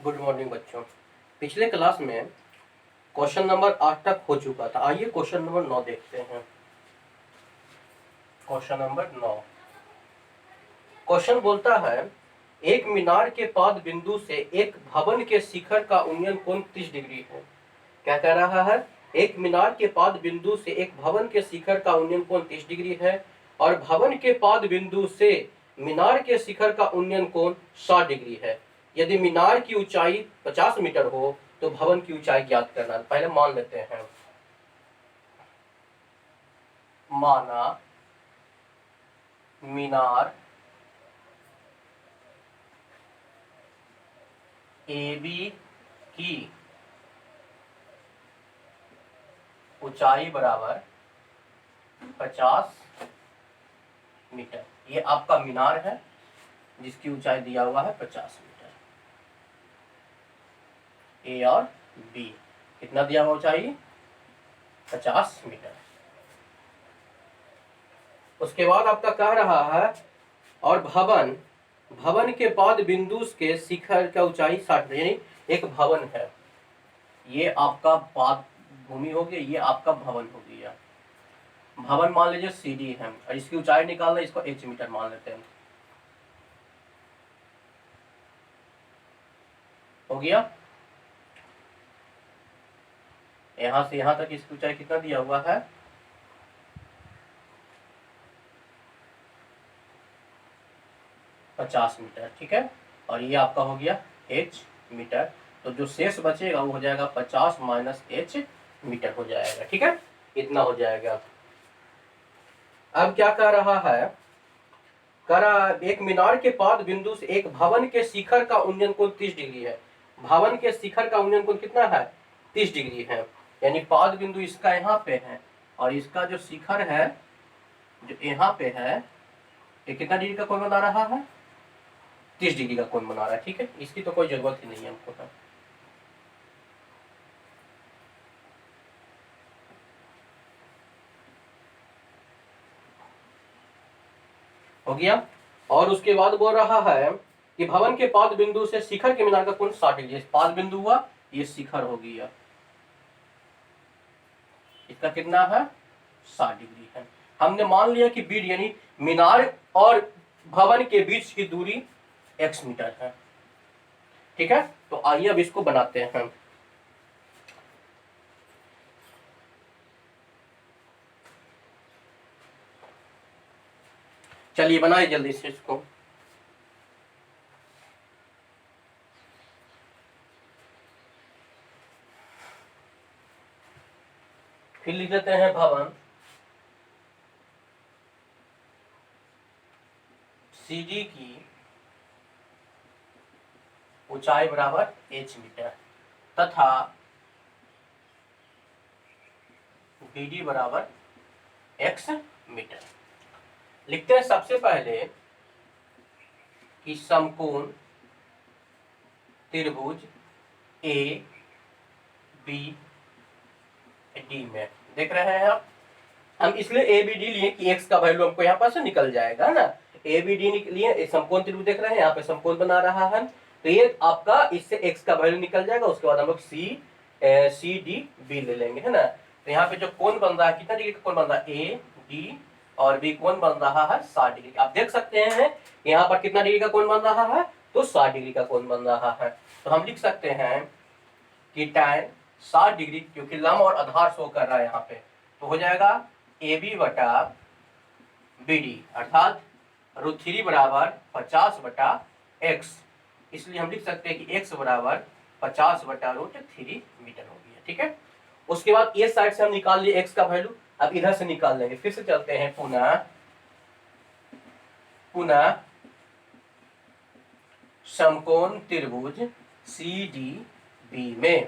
Good morning बच्चों। पिछले class में क्वेश्चन नंबर 8 तक हो चुका था। आइए क्वेश्चन नंबर 9 देखते हैं। क्वेश्चन नंबर 9 क्वेश्चन बोलता है, एक मीनार के पाद बिंदु से एक भवन के शिखर का उन्नयन कोण 30 डिग्री है। क्या कह रहा है? एक मीनार के पाद बिंदु से एक भवन के शिखर का उन्नयन कोण 30 डिग्री है और भवन के पाद बिंदु से मीनार के शिखर का उन्नयन कोण 60 डिग्री है। यदि मीनार की ऊंचाई 50 मीटर हो तो भवन की ऊंचाई ज्ञात करना। पहले मान लेते हैं। माना मीनार AB की ऊंचाई बराबर 50 मीटर। ये आपका मीनार है जिसकी ऊंचाई दिया हुआ है 50 मीटर। ए और बी कितना दिया हुआ ऊंचाई? 50 मीटर। उसके बाद आपका कह रहा है और भवन के पाद बिंदु के शिखर का ऊंचाई 60, यानी एक भवन है। ये आपका पाद भूमि हो गया, ये आपका भवन हो गया। भवन मान लीजिए CD है और इसकी ऊंचाई निकालना, इसको H मीटर मान लेते हैं। हो गया। यहां से यहां तक इसकी ऊंचाई कितना दिया हुआ है? 50 मीटर। ठीक है, और ये आपका हो गया H मीटर। तो जो शेष बचेगा वो हो जाएगा 50 माइनस H मीटर हो जाएगा। ठीक है, इतना हो जाएगा। अब क्या कह रहा है? एक मीनार के पाद बिंदु से एक भवन के शिखर का उन्नयन कोण 30 डिग्री है। भवन के शिखर का उन्नयन कोण कितना है? 30 डिग्री है। यानी पाद बिंदु इसका यहाँ पे है और इसका जो शिखर है जो यहाँ पे है, ये कितना डिग्री का कोण बना रहा है? 30 डिग्री का कोण बना रहा है। ठीक है, इसकी तो कोई जरूरत ही नहीं है हमको। हो गया। और उसके बाद बोल रहा है कि भवन के पाद बिंदु से शिखर के मीनार का कोण 60 डिग्री। पाद बिंदु हुआ, ये शिखर हो गया, इसका कितना है? 60 डिग्री है। हमने मान लिया कि बीड यानी मीनार और भवन के बीच की दूरी x मीटर है। ठीक है, तो आइए अब इसको बनाते हैं। चलिए बनाइए जल्दी से इसको। फिर लिख देते हैं भवन CD की ऊंचाई बराबर H मीटर तथा BD बराबर X मीटर। लिखते हैं सबसे पहले कि समकोण त्रिभुज ABD में देख रहे हैं आप। हम इसलिए ABD लिए कि x का वैल्यू हमको यहाँ पर से निकल जाएगा ना। ABD लिए समकोण त्रिभुज देख रहे हैं, यहाँ पे समकोण बना रहा है, तो ये आपका इससे x का वैल्यू निकल जाएगा। उसके बाद हम लोग CDB ले लेंगे, है ना। तो यहाँ पे जो कोण बन रहा है, कितना डिग्री का कोण बन रहा है? AD और B कोण बन रहा है 60 डिग्री। आप देख सकते हैं यहाँ पर कितना डिग्री का कोण बन रहा है? तो 60 डिग्री का कोण बन रहा है। तो हम लिख सकते हैं कि tan 60 डिग्री, क्योंकि लंब और आधार शो कर रहा है यहाँ पे, तो हो जाएगा AB बटा BD अर्थात √3 बराबर 50 बटा x। इसलिए हम लिख सकते हैं कि x बराबर 50 बटा √3 मीटर हो गया। ठीक है, उसके बाद ये साइड से हम निकाल लिए x का वैल्यू, अब इधर से निकाल लेंगे। फिर से चलते हैं पुनः समकोण त्रिभुज CDB में।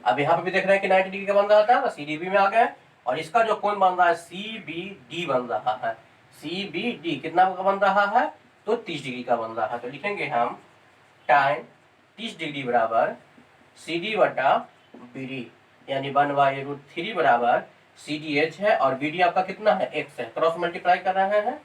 अब यहाँ पे भी देख रहे हैं कि 90 डिग्री का बन रहा था, CDB में आ गए और इसका जो कोण बन रहा है CBD बन रहा है। CBD कितना का बन रहा है? तो 30 डिग्री का बन रहा है। तो लिखेंगे हम tan 30 डिग्री बराबर CD बटा BD, यानी 1/√3 बराबर CDH है और BD आपका कितना है? x है। क्रॉस मल्टीप्लाई कर रहे हैं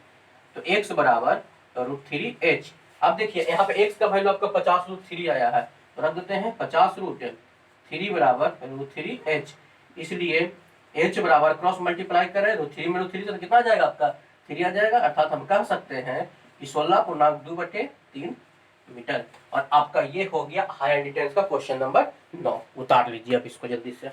तो x बराबर √3h। अब देखिए यहाँ पे x का वैल्यू आपका 50 √3 आया है, तो रख देते हैं 50√3 बराबर √3h, इसलिए h बराबर क्रॉस मल्टीप्लाई करें तो 3 में √3 से तो कितना आ जाएगा आपका 3 आ जाएगा, अर्थात हम कह सकते हैं कि 16.2/3 मीटर। और आपका ये हो गया हायर डिटेल्स का क्वेश्चन नंबर 9। उतार लीजिए अब इसको जल्दी से।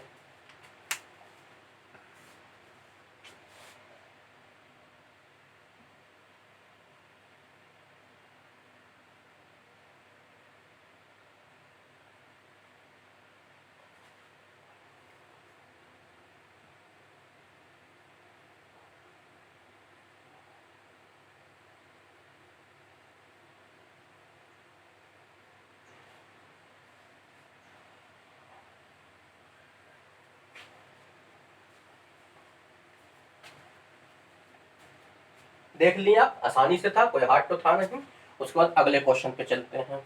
देख लिया, आसानी से था, कोई हार्ड तो था नहीं। उसके बाद अगले क्वेश्चन पे चलते हैं।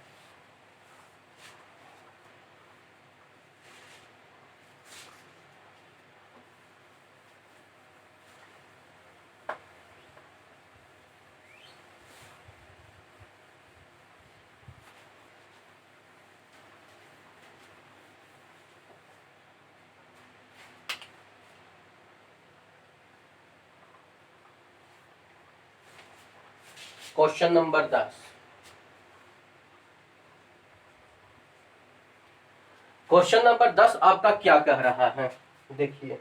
Question number 10। क्वेश्चन नंबर 10 आपका क्या कह रहा है, देखिए।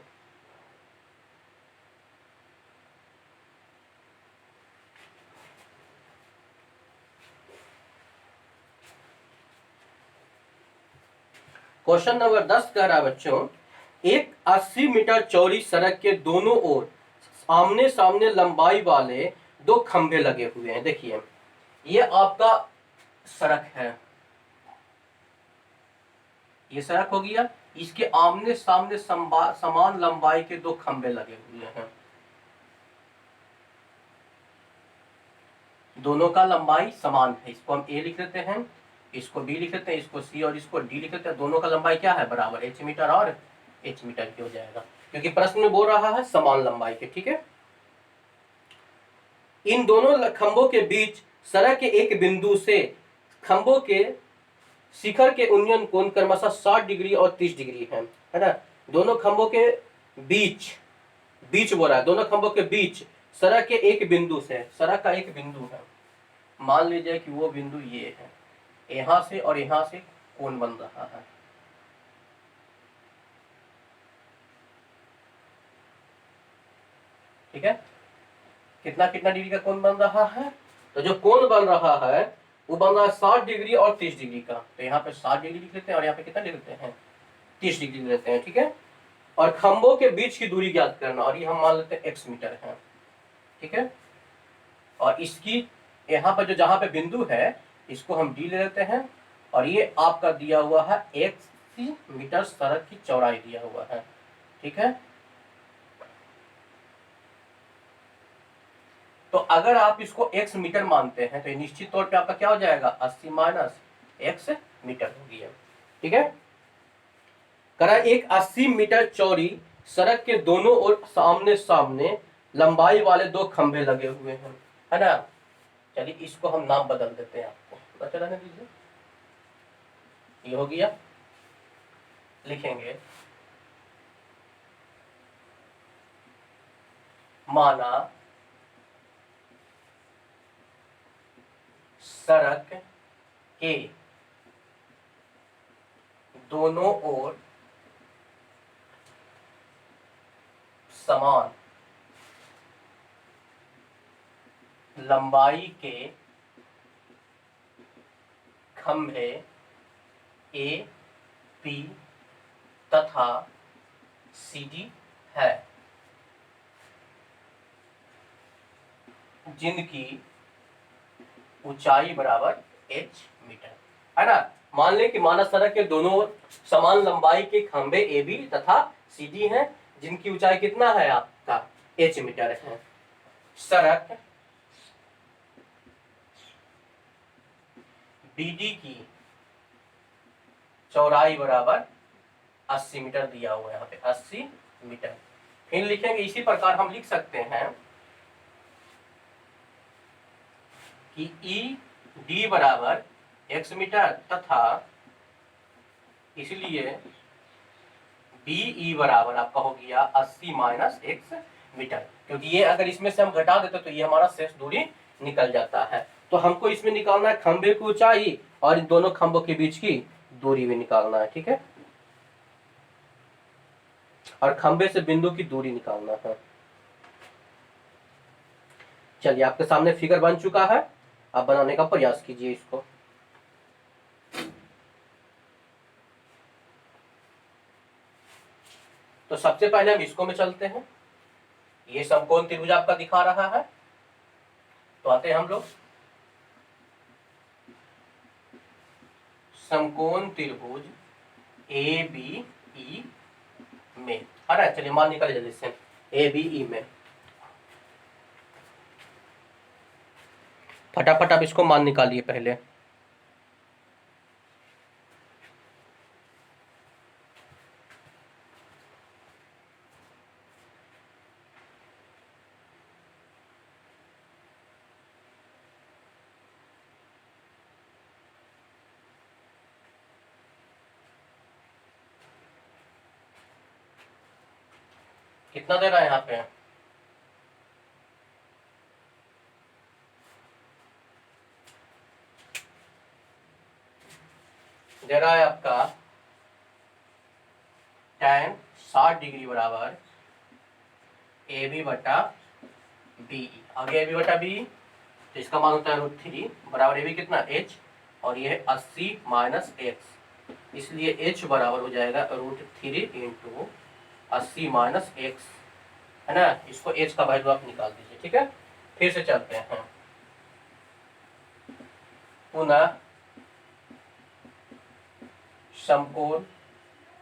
क्वेश्चन नंबर 10 कह रहा है बच्चों, एक 80 मीटर चौड़ी सड़क के दोनों ओर आमने सामने लंबाई वाले दो खंभे लगे हुए हैं। देखिए ये आपका सड़क है, ये सड़क हो गया, इसके आमने सामने समान लंबाई के दो खंभे लगे हुए हैं। दोनों का लंबाई समान है, इसको हम ए लिख लेते हैं, इसको बी लिख लेते हैं, इसको सी और इसको डी लिख लेते हैं। दोनों का लंबाई क्या है, बराबर h मीटर और h मीटर की हो जाएगा, क्योंकि प्रश्न में बोल रहा है समान लंबाई के। ठीक है, इन दोनों खंभों के बीच सड़क के एक बिंदु से खंभों के शिखर के उन्नयन कोण क्रमशः 60 डिग्री और 30 डिग्री है ना। दोनों खंभों के बीच, बीच बोल रहा है, दोनों खंभों के बीच सड़क के एक बिंदु से, सड़क का एक बिंदु है, मान लीजिए कि वो बिंदु ये है, यहां से और यहां से कोण बन रहा है। ठीक है, कितना कितना डिग्री का कोण बन रहा है, तो जो कोण बन रहा है वो बन रहा है 60 डिग्री और 30 डिग्री का। तो यहाँ पे 60 डिग्री लिख लेते हैं और यहाँ पे कितना लिख लेते हैं 30 डिग्री लेते हैं। ठीक है, और खंभों के बीच की दूरी ज्ञात करना, और ये हम मान लेते हैं x मीटर है। ठीक है, और इसकी यहाँ पर जो जहां पे बिंदु है इसको हम d ले लेते हैं, और ये आपका दिया हुआ है 80 मीटर सड़क की चौड़ाई दिया हुआ है। ठीक है, तो अगर आप इसको x मीटर मानते हैं तो निश्चित तौर पे आपका क्या हो जाएगा 80 माइनस x मीटर हो गया। ठीक है, करा एक 80 मीटर चौड़ी सड़क के दोनों ओर सामने सामने लंबाई वाले दो खंभे लगे हुए हैं, है ना। चलिए इसको हम नाम बदल देते हैं, आपको बता रहने दीजिए। ये हो गया, लिखेंगे माना सड़क के दोनों ओर समान लंबाई के खंभे ए बी तथा सी डी है, जिनकी ऊंचाई बराबर h मीटर, है ना। मान लें कि मानव सड़क के दोनों ओर समान लंबाई के खंभे ए बी तथा सी डी हैं, जिनकी ऊंचाई कितना है आपका h मीटर है। सड़क BD की चौड़ाई बराबर 80 मीटर दिया हुआ है, यहाँ पे 80 मीटर। फिर लिखेंगे इसी प्रकार हम लिख सकते हैं कि ED बराबर x मीटर तथा इसलिए BE बराबर आपका हो गया 80 माइनस x मीटर, क्योंकि ये अगर इसमें से हम घटा देते तो ये हमारा शेष दूरी निकल जाता है। तो हमको इसमें निकालना है खंभे की ऊंचाई और इन दोनों खंभों के बीच की दूरी भी निकालना है, ठीक है, और खंभे से बिंदु की दूरी निकालना है। चलिए आपके सामने फिगर बन चुका है, आप बनाने का प्रयास कीजिए इसको। तो सबसे पहले हम इसको में चलते हैं, ये समकोण त्रिभुज आपका दिखा रहा है। तो आते हैं हम लोग समकोण त्रिभुज ABE में, है ना। चलिए मान निकाले जल्दी से, ABE में फटाफट आप इसको मान निकालिए पहले। कितना दे रहा है यहाँ पे, दे रहा है आपका tan 60 डिग्री बराबर AB बटा BE। आगे AB बटा BE, तो इसका मान होता है √3 बराबर AB कितना h, और ये है 80 माइनस x, इसलिए h बराबर हो जाएगा √3 इंटू 80 माइनस x, है ना। इसको h का वैल्यू आप निकाल दीजिए, ठीक है। फिर से चलते हैं, पुनः समकोण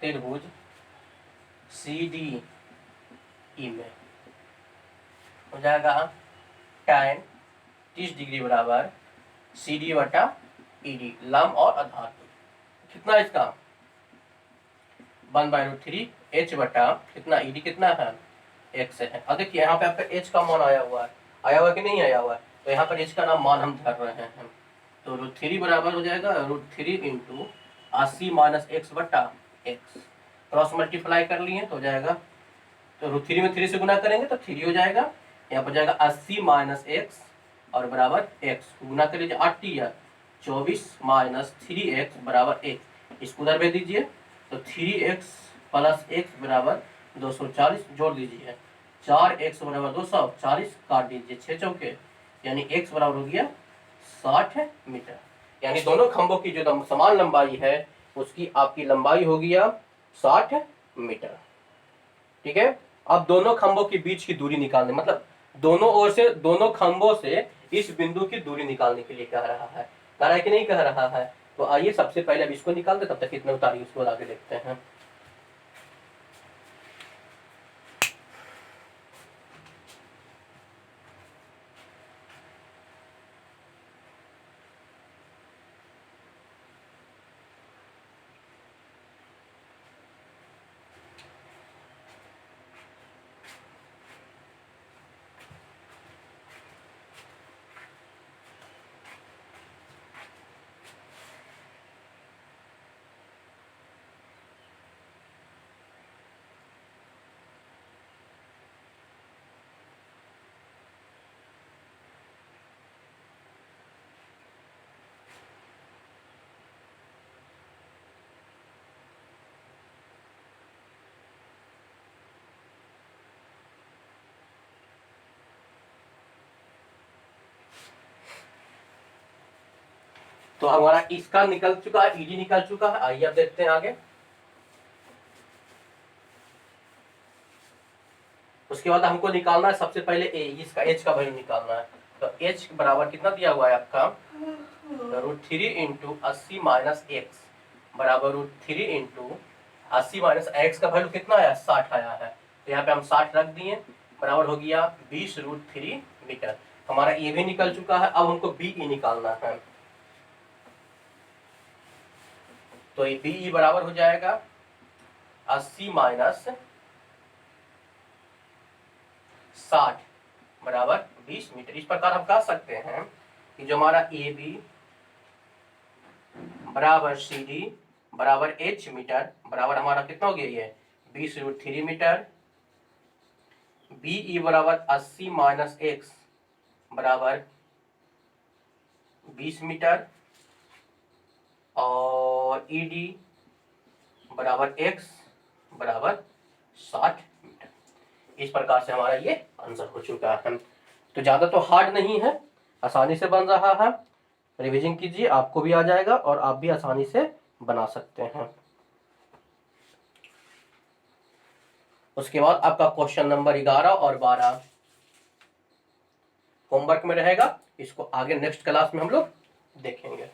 त्रिभुज CDE में हो जाएगा tan 30 डिग्री बराबर CD बटा ED, लंब और आधार। कितना इसका 1/√3 h बटा कितना ED कितना है x है। अब देखिए यहाँ पे आपका h का मान आया हुआ है कि नहीं आया हुआ है, तो यहाँ पर h का नाम मान हम धर रहे हैं। तो √3 बराबर हो जाएगा √3 इंटू 80 माइनस x बटा x, क्रॉस मल्टीप्लाई कर लिए तो हो जाएगा, तो √3 में 3 से गुना करेंगे तो 3 हो जाएगा, यहाँ पर जाएगा 80 माइनस x और बराबर x, गुना कर लीजिए 8 या 24 माइनस 3x बराबर x, इसको उधर भेज दीजिए, तो 3x प्लस x बराबर 240, जोड़ दीजिए 4x बराबर 240, काट दीजिए 6 चौके, यानी x बराबर हो गया 60 मीटर। यानी दोनों खंभों की जो समान लंबाई है उसकी आपकी लंबाई हो गया 60 मीटर, ठीक है। अब दोनों खंभों के बीच की दूरी निकालने, मतलब दोनों ओर से, दोनों खंभों से इस बिंदु की दूरी निकालने के लिए कह रहा है, कह रहा है कि नहीं कह रहा है। तो आइए सबसे पहले अब इसको निकाल दे, तब तक कितने उतारिए उसको आगे देखते हैं। तो हमारा इसका निकल चुका है, ED निकल चुका है। आइए अब देखते हैं आगे। उसके बाद हमको निकालना है सबसे पहले इसका h का वैल्यू निकालना है। तो h बराबर कितना दिया हुआ है आपका √3 इंटू 80 माइनस एक्स बराबर √3 इंटू 80 माइनस एक्स का वैल्यू कितना आया 60 आया है, तो यहाँ पे हम 60 रख दिए, बराबर हो गया 20√3 मीटर। हमारा ये भी निकल चुका है। अब हमको BE निकालना है, तो ये BE बराबर हो जाएगा 80 माइनस 60 बराबर 20 मीटर। इस प्रकार हम कह सकते हैं कि जो हमारा AB बराबर CD बराबर h मीटर बराबर हमारा कितना हो गया ये 20√3 मीटर। BE बराबर 80 माइनस x बराबर 20 मीटर और ED बराबर x बराबर 60 मीटर। इस प्रकार से हमारा ये आंसर हो चुका है। तो ज्यादा तो हार्ड नहीं है, आसानी से बन रहा है। रिवीजन कीजिए, आपको भी आ जाएगा और आप भी आसानी से बना सकते हैं। उसके बाद आपका क्वेश्चन नंबर 11 और 12 होमवर्क में रहेगा, इसको आगे नेक्स्ट क्लास में हम लोग देखेंगे।